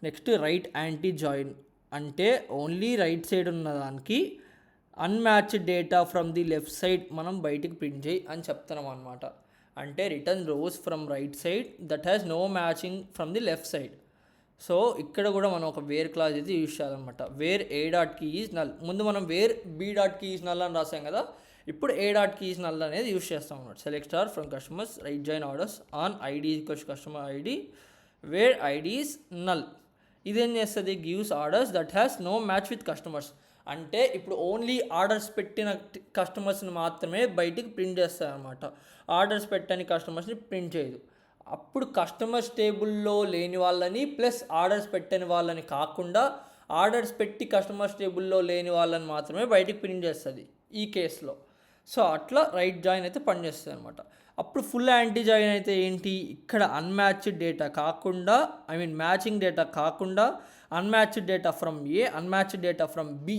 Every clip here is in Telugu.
నెక్స్ట్ రైట్ యాంటీ జాయిన్ అంటే ఓన్లీ రైట్ సైడ్ ఉన్నదానికి unmatched data from the left side మనం బయటికి ప్రింట్ చేయి అని చెప్తున్నాం అనమాట. అంటే return rows from right side that has no matching from the left side. So ఇక్కడ కూడా మనం ఒక వేర్ క్లాజ్ అయితే యూజ్ చేయాలన్నమాట. Where A dot key is null. ముందు మనం where B dot key is null అని రాసాం కదా, ఇప్పుడు A dot key is null అనేది యూజ్ చేస్తాం అన్నమాట. Select star from customers right join orders on ID equals customer ID where ID is null. ఇదేం చేస్తుంది, gives orders that has no match with customers. అంటే ఇప్పుడు ఓన్లీ ఆర్డర్స్ పెట్టిన కస్టమర్స్ని మాత్రమే బయటికి ప్రింట్ చేస్తుంది అనమాట. ఆర్డర్స్ పెట్టని కస్టమర్స్ని ప్రింట్ చేయదు. అప్పుడు కస్టమర్స్ టేబుల్లో లేని వాళ్ళని ప్లస్ ఆర్డర్స్ పెట్టని వాళ్ళని కాకుండా ఆర్డర్స్ పెట్టి కస్టమర్స్ టేబుల్లో లేని వాళ్ళని మాత్రమే బయటికి ప్రింట్ చేస్తుంది ఈ కేసులో. సో అట్లా రైట్ జాయిన్ అయితే పనిచేస్తుంది అనమాట. అప్పుడు ఫుల్ యాంటీ జాయిన్ అయితే ఏంటి, ఇక్కడ అన్మ్యాచ్డ్ డేటా కాకుండా మ్యాచింగ్ డేటా కాకుండా unmatched data from A unmatched data from B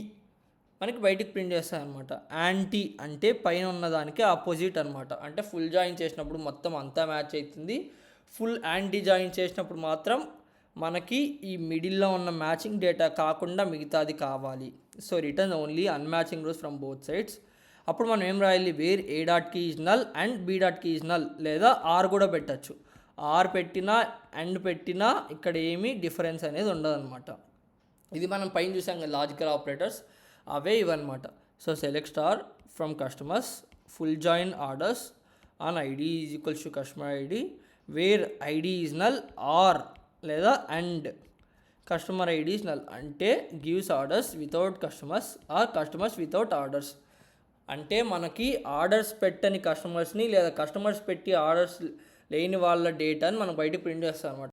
మనకి బయటికి ప్రింట్ చేస్తాయి అనమాట. యాంటీ అంటే పైన ఉన్నదానికి ఆపోజిట్ అనమాట. అంటే ఫుల్ జాయిన్ చేసినప్పుడు మొత్తం అంతా మ్యాచ్ అవుతుంది. ఫుల్ యాంటీ జాయిన్ చేసినప్పుడు మాత్రం మనకి ఈ మిడిల్లో ఉన్న మ్యాచింగ్ డేటా కాకుండా మిగతాది కావాలి. So return only unmatching rows from both sides. అప్పుడు మనం ఏం రాయాలి, where A dot key is null and B dot key is null, లేదా ఆర్ కూడా పెట్టచ్చు. ఆర్ పెట్టినా అండ్ పెట్టినా ఇక్కడ ఏమీ డిఫరెన్స్ అనేది ఉండదన్నమాట. ఇది మనం పైన చూసాం కదా లాజికల్ ఆపరేటర్స్, అవే ఇవన్నమాట. So select star from customers full join orders on ID is equals to customer ID where ID is null or లేదా and customer ID is null. అంటే gives orders without customers or customers without orders. అంటే మనకి ఆర్డర్స్ పెట్టని కస్టమర్స్ని లేదా కస్టమర్స్ పెట్టి ఆర్డర్స్ లేని వాళ్ళ డేటాని మనం బయటకు ప్రింట్ చేస్తాం అనమాట.